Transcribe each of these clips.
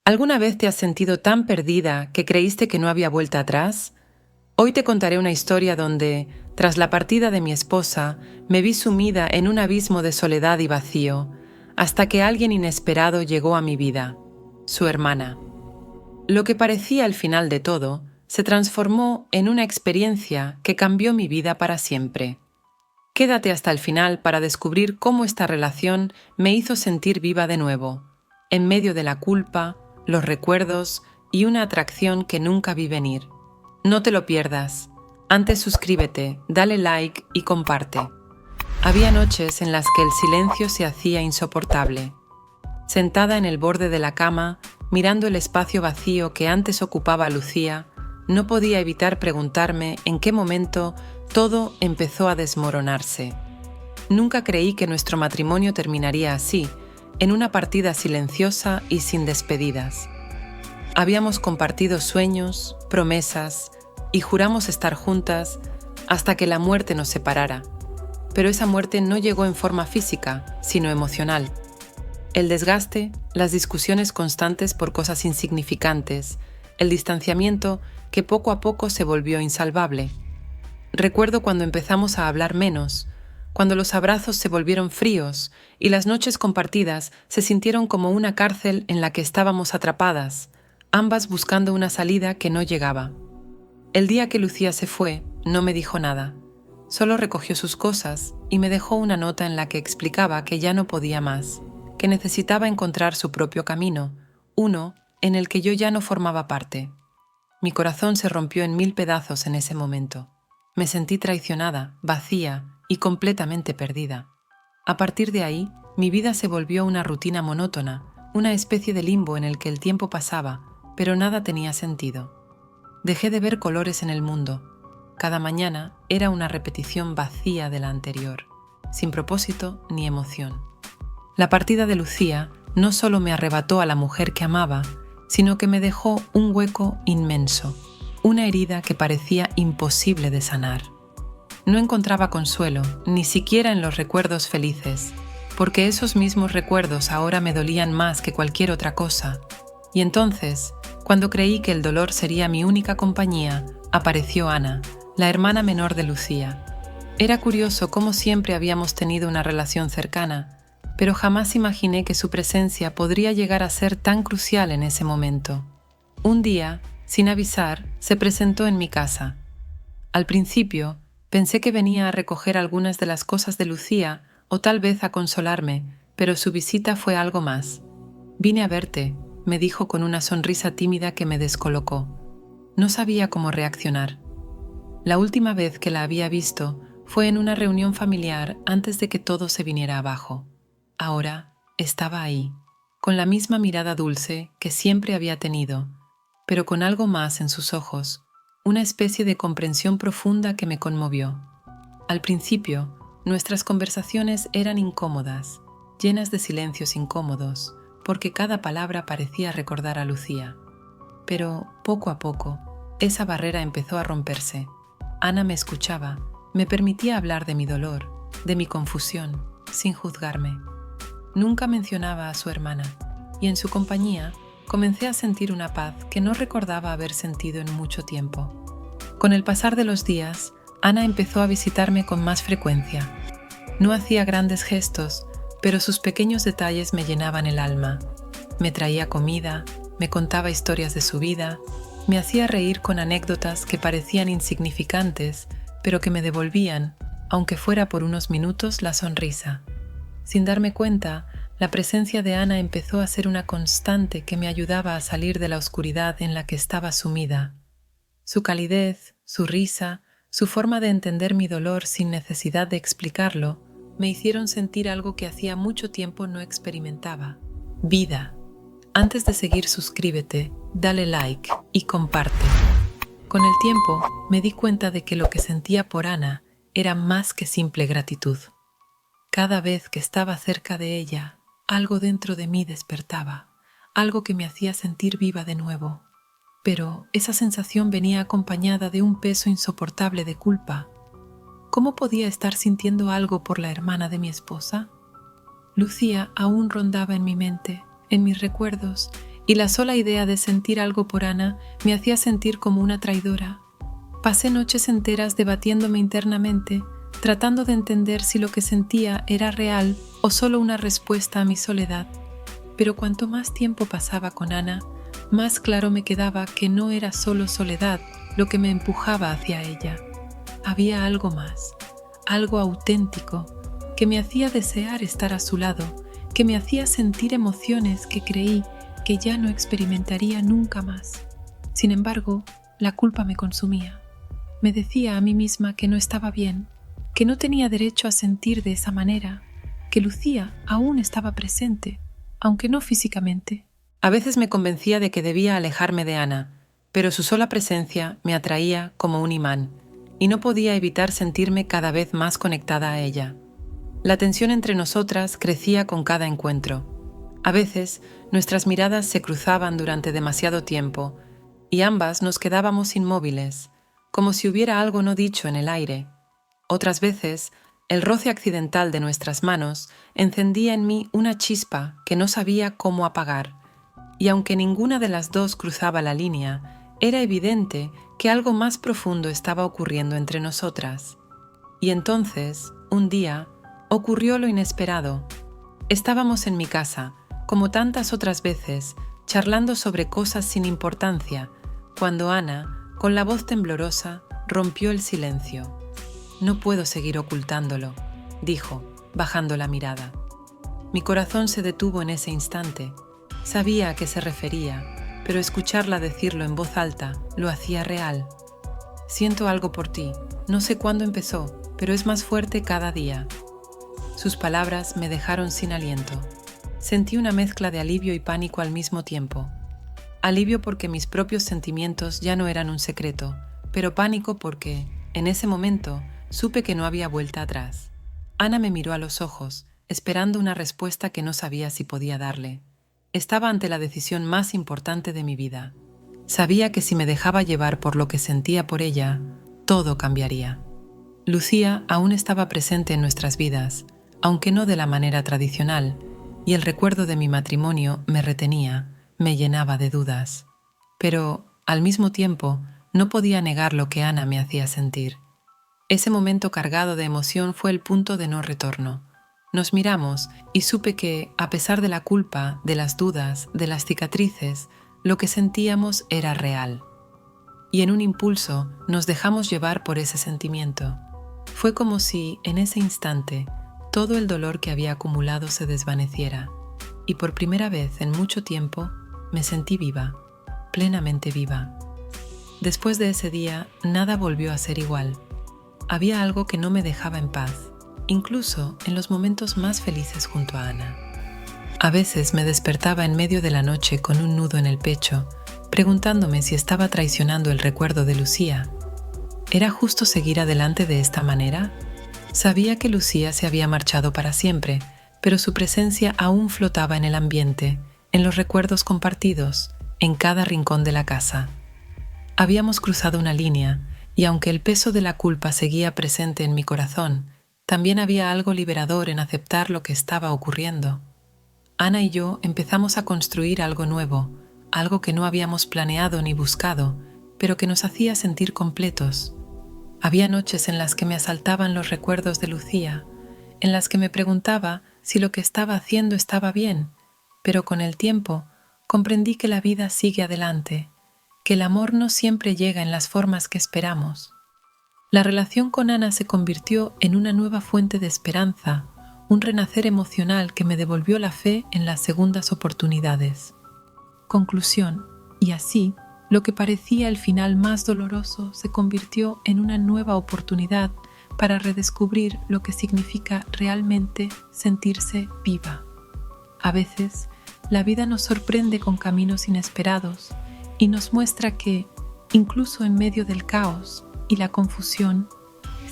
¿Alguna vez te has sentido tan perdida que creíste que no había vuelta atrás? Hoy te contaré una historia donde, tras la partida de mi esposa, me vi sumida en un abismo de soledad y vacío, hasta que alguien inesperado llegó a mi vida, su hermana. Lo que parecía el final de todo, se transformó en una experiencia que cambió mi vida para siempre. Quédate hasta el final para descubrir cómo esta relación me hizo sentir viva de nuevo, en medio de la culpa, los recuerdos y una atracción que nunca vi venir. No te lo pierdas. Antes suscríbete, dale like y comparte. Había noches en las que el silencio se hacía insoportable. Sentada en el borde de la cama, mirando el espacio vacío que antes ocupaba Lucía, no podía evitar preguntarme en qué momento todo empezó a desmoronarse. Nunca creí que nuestro matrimonio terminaría así, en una partida silenciosa y sin despedidas. Habíamos compartido sueños, promesas, y juramos estar juntas hasta que la muerte nos separara. Pero esa muerte no llegó en forma física, sino emocional. El desgaste, las discusiones constantes por cosas insignificantes, el distanciamiento que poco a poco se volvió insalvable. Recuerdo cuando empezamos a hablar menos, cuando los abrazos se volvieron fríos y las noches compartidas se sintieron como una cárcel en la que estábamos atrapadas, ambas buscando una salida que no llegaba. El día que Lucía se fue, no me dijo nada. Solo recogió sus cosas y me dejó una nota en la que explicaba que ya no podía más, que necesitaba encontrar su propio camino, uno en el que yo ya no formaba parte. Mi corazón se rompió en 1000 pedazos en ese momento. Me sentí traicionada, vacía y completamente perdida. A partir de ahí, mi vida se volvió una rutina monótona, una especie de limbo en el que el tiempo pasaba, pero nada tenía sentido. Dejé de ver colores en el mundo. Cada mañana era una repetición vacía de la anterior, sin propósito ni emoción. La partida de Lucía no solo me arrebató a la mujer que amaba, sino que me dejó un hueco inmenso, una herida que parecía imposible de sanar. No encontraba consuelo, ni siquiera en los recuerdos felices, porque esos mismos recuerdos ahora me dolían más que cualquier otra cosa. Y entonces, cuando creí que el dolor sería mi única compañía, apareció Ana, la hermana menor de Lucía. Era curioso cómo siempre habíamos tenido una relación cercana, pero jamás imaginé que su presencia podría llegar a ser tan crucial en ese momento. Un día, sin avisar, se presentó en mi casa. Al principio, pensé que venía a recoger algunas de las cosas de Lucía o tal vez a consolarme, pero su visita fue algo más. «Vine a verte», me dijo con una sonrisa tímida que me descolocó. No sabía cómo reaccionar. La última vez que la había visto fue en una reunión familiar antes de que todo se viniera abajo. Ahora estaba ahí, con la misma mirada dulce que siempre había tenido, pero con algo más en sus ojos, una especie de comprensión profunda que me conmovió. Al principio, nuestras conversaciones eran incómodas, llenas de silencios incómodos, porque cada palabra parecía recordar a Lucía. Pero, poco a poco, esa barrera empezó a romperse. Ana me escuchaba, me permitía hablar de mi dolor, de mi confusión, sin juzgarme. Nunca mencionaba a su hermana, y en su compañía comencé a sentir una paz que no recordaba haber sentido en mucho tiempo. Con el pasar de los días, Ana empezó a visitarme con más frecuencia. No hacía grandes gestos, pero sus pequeños detalles me llenaban el alma. Me traía comida, me contaba historias de su vida, me hacía reír con anécdotas que parecían insignificantes, pero que me devolvían, aunque fuera por unos minutos, la sonrisa. Sin darme cuenta, la presencia de Ana empezó a ser una constante que me ayudaba a salir de la oscuridad en la que estaba sumida. Su calidez, su risa, su forma de entender mi dolor sin necesidad de explicarlo, me hicieron sentir algo que hacía mucho tiempo no experimentaba: vida. Antes de seguir, suscríbete, dale like y comparte. Con el tiempo, me di cuenta de que lo que sentía por Ana era más que simple gratitud. Cada vez que estaba cerca de ella, algo dentro de mí despertaba, algo que me hacía sentir viva de nuevo. Pero esa sensación venía acompañada de un peso insoportable de culpa. ¿Cómo podía estar sintiendo algo por la hermana de mi esposa? Lucía aún rondaba en mi mente, en mis recuerdos, y la sola idea de sentir algo por Ana me hacía sentir como una traidora. Pasé noches enteras debatiéndome internamente, tratando de entender si lo que sentía era real o solo una respuesta a mi soledad. Pero cuanto más tiempo pasaba con Ana, más claro me quedaba que no era solo soledad lo que me empujaba hacia ella. Había algo más, algo auténtico, que me hacía desear estar a su lado, que me hacía sentir emociones que creí que ya no experimentaría nunca más. Sin embargo, la culpa me consumía. Me decía a mí misma que no estaba bien, que no tenía derecho a sentir de esa manera, que Lucía aún estaba presente, aunque no físicamente. A veces me convencía de que debía alejarme de Ana, pero su sola presencia me atraía como un imán, y no podía evitar sentirme cada vez más conectada a ella. La tensión entre nosotras crecía con cada encuentro. A veces, nuestras miradas se cruzaban durante demasiado tiempo, y ambas nos quedábamos inmóviles, como si hubiera algo no dicho en el aire. Otras veces, el roce accidental de nuestras manos encendía en mí una chispa que no sabía cómo apagar, y aunque ninguna de las dos cruzaba la línea, era evidente que algo más profundo estaba ocurriendo entre nosotras. Y entonces, un día, ocurrió lo inesperado. Estábamos en mi casa, como tantas otras veces, charlando sobre cosas sin importancia, cuando Ana, con la voz temblorosa, rompió el silencio. «No puedo seguir ocultándolo», dijo, bajando la mirada. Mi corazón se detuvo en ese instante. Sabía a qué se refería, pero escucharla decirlo en voz alta lo hacía real. «Siento algo por ti. No sé cuándo empezó, pero es más fuerte cada día». Sus palabras me dejaron sin aliento. Sentí una mezcla de alivio y pánico al mismo tiempo. Alivio porque mis propios sentimientos ya no eran un secreto, pero pánico porque, en ese momento, supe que no había vuelta atrás. Ana me miró a los ojos, esperando una respuesta que no sabía si podía darle. Estaba ante la decisión más importante de mi vida. Sabía que si me dejaba llevar por lo que sentía por ella, todo cambiaría. Lucía aún estaba presente en nuestras vidas, aunque no de la manera tradicional, y el recuerdo de mi matrimonio me retenía, me llenaba de dudas. Pero, al mismo tiempo, no podía negar lo que Ana me hacía sentir. Ese momento cargado de emoción fue el punto de no retorno. Nos miramos y supe que, a pesar de la culpa, de las dudas, de las cicatrices, lo que sentíamos era real. Y en un impulso nos dejamos llevar por ese sentimiento. Fue como si, en ese instante, todo el dolor que había acumulado se desvaneciera, y por primera vez en mucho tiempo me sentí viva, plenamente viva. Después de ese día, nada volvió a ser igual. Había algo que no me dejaba en paz, incluso en los momentos más felices junto a Ana. A veces me despertaba en medio de la noche con un nudo en el pecho, preguntándome si estaba traicionando el recuerdo de Lucía. ¿Era justo seguir adelante de esta manera? Sabía que Lucía se había marchado para siempre, pero su presencia aún flotaba en el ambiente, en los recuerdos compartidos, en cada rincón de la casa. Habíamos cruzado una línea, y aunque el peso de la culpa seguía presente en mi corazón, también había algo liberador en aceptar lo que estaba ocurriendo. Ana y yo empezamos a construir algo nuevo, algo que no habíamos planeado ni buscado, pero que nos hacía sentir completos. Había noches en las que me asaltaban los recuerdos de Lucía, en las que me preguntaba si lo que estaba haciendo estaba bien, pero con el tiempo comprendí que la vida sigue adelante, que el amor no siempre llega en las formas que esperamos. La relación con Ana se convirtió en una nueva fuente de esperanza, un renacer emocional que me devolvió la fe en las segundas oportunidades. Conclusión, y así, lo que parecía el final más doloroso se convirtió en una nueva oportunidad para redescubrir lo que significa realmente sentirse viva. A veces, la vida nos sorprende con caminos inesperados y nos muestra que, incluso en medio del caos y la confusión,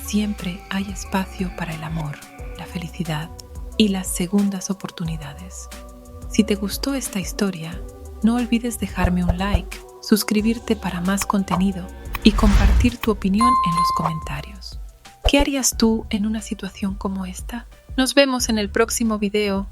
siempre hay espacio para el amor, la felicidad y las segundas oportunidades. Si te gustó esta historia, no olvides dejarme un like, suscribirte para más contenido y compartir tu opinión en los comentarios. ¿Qué harías tú en una situación como esta? Nos vemos en el próximo video.